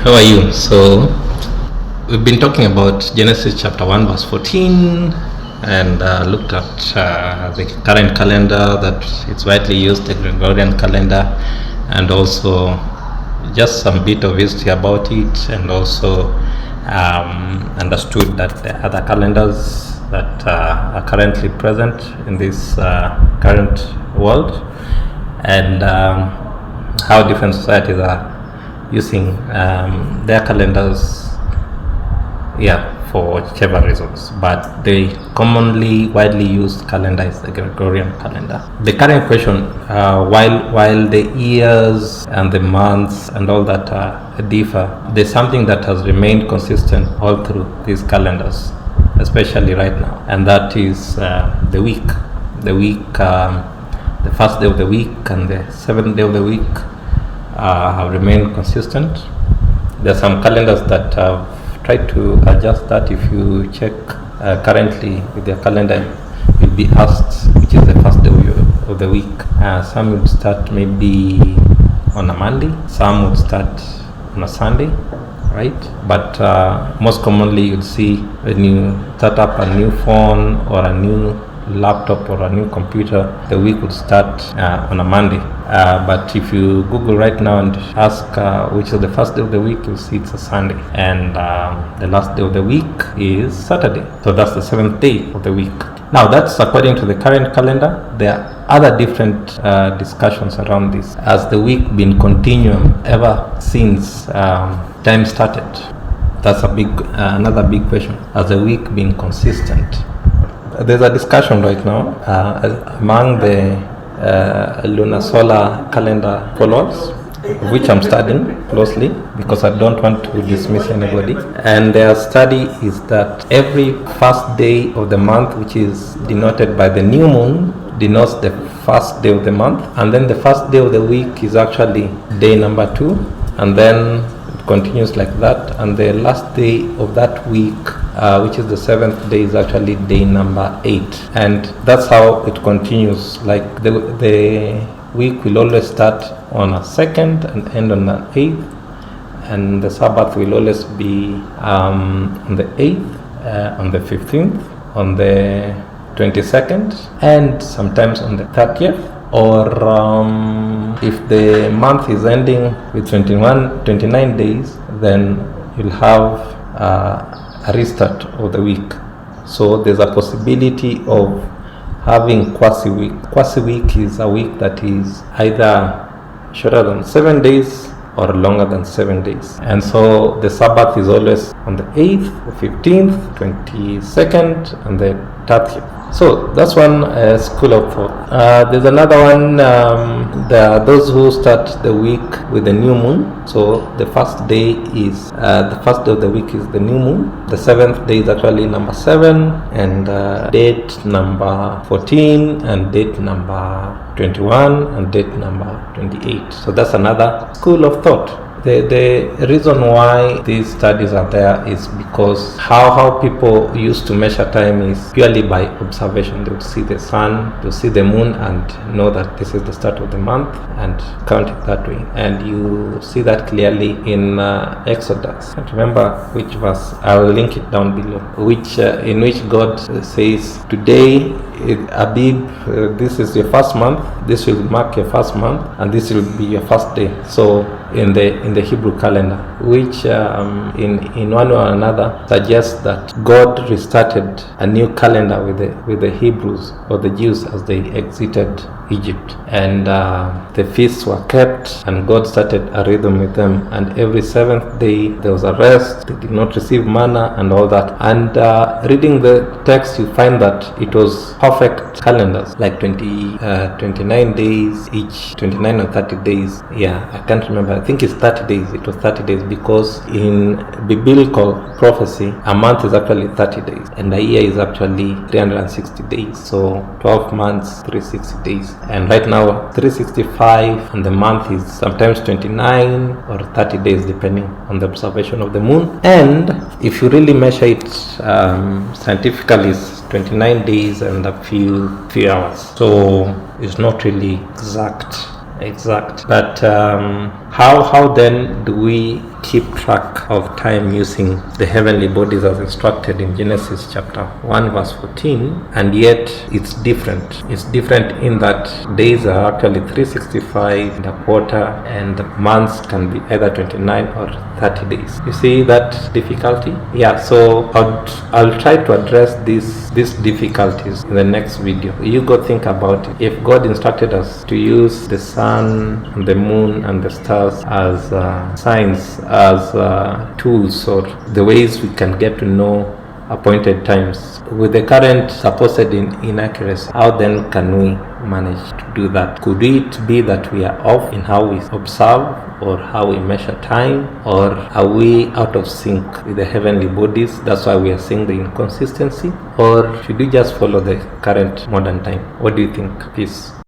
how are you? So, we've been talking about Genesis chapter 1, verse 14, and looked at the current calendar that it's widely used, the Gregorian calendar, and also just some bit of history about it, and also understood that the other calendars that are currently present in this current world, and how different societies are using their calendars, for whichever reasons. But the commonly widely used calendar is the Gregorian calendar. The current question, while the years and the months and all that differ, there's something that has remained consistent all through these calendars, especially right now, and that is the week. The first day of the week and the seventh day of the week have remained consistent. There are some calendars that have tried to adjust that. If you check currently with their calendar, you'll be asked which is the first day of the week. Some would start maybe on a Monday, some would start on a Sunday, right? But most commonly you'll see when you start up a new phone or a new laptop or a new computer, the week would start on a Monday. But if you Google right now and ask which is the first day of the week, you'll see it's a Sunday, and the last day of the week is Saturday. So that's the seventh day of the week. Now that's according to the current calendar. There are other different discussions around this. Has the week been continuum ever since time started? That's another big question. Has the week been consistent? There's a discussion right now among the lunar solar calendar followers, which I'm studying closely because I don't want to dismiss anybody. And their study is that every first day of the month, which is denoted by the new moon, denotes the first day of the month, and then the first day of the week is actually day number 2, and then it continues like that, and the last day of that week, which is the seventh day, is actually day number 8, and that's how it continues. Like the week will always start on a 2nd and end on an 8th, and the Sabbath will always be on the 8th, on the 15th, on the 22nd, and sometimes on the 30th. Or if the month is ending with 29 days, then you'll have a restart of the week. So there's a possibility of having quasi-week. Quasi-week is a week that is either shorter than 7 days or longer than 7 days. And so the Sabbath is always on the 8th, the 15th, 22nd, and the 30th. So that's one school of thought. There's another one. There are those who start the week with the new moon. So the first day is the first day of the week is the new moon. The seventh day is actually number 7, and date number 14, and date number 21, and date number 28. So that's another school of thought. The reason why these studies are there is because how people used to measure time is purely by observation. They would see the sun, they would see the moon, and know that this is the start of the month and count it that way. And you see that clearly in Exodus. I can't remember which verse. I'll link it down below. In which God says, "Today, Abib, this is your first month. This will mark your first month, and this will be your first day." So in the Hebrew calendar, which in one way or another suggests that God restarted a new calendar with the Hebrews or the Jews as they exited Egypt, and the feasts were kept, and God started a rhythm with them, and every 7th day there was a rest. They did not receive manna and all that. And reading the text, you find that it was perfect calendars, like 29 days each, 29 or 30 days. I can't remember. I think it's 30 days. It was 30 days because in biblical prophecy, a month is actually 30 days, and a year is actually 360 days. So 12 months, 360 days. And right now 365, and the month is sometimes 29 or 30 days depending on the observation of the moon. And if you really measure it scientifically, it's 29 days and a few hours. So it's not really exact, but How then do we keep track of time using the heavenly bodies as instructed in Genesis chapter 1 verse 14, and yet it's different? It's different in that days are actually 365 in a quarter, and months can be either 29 or 30 days. You see that difficulty? Yeah, so I'll try to address these difficulties in the next video. You go think about it. If God instructed us to use the sun and the moon and the stars as signs, as tools, or the ways we can get to know appointed times, with the current supposed inaccuracy, how then can we manage to do that? Could it be that we are off in how we observe or how we measure time, or are we out of sync with the heavenly bodies? That's why we are seeing the inconsistency. Or should we just follow the current modern time? What do you think? Peace.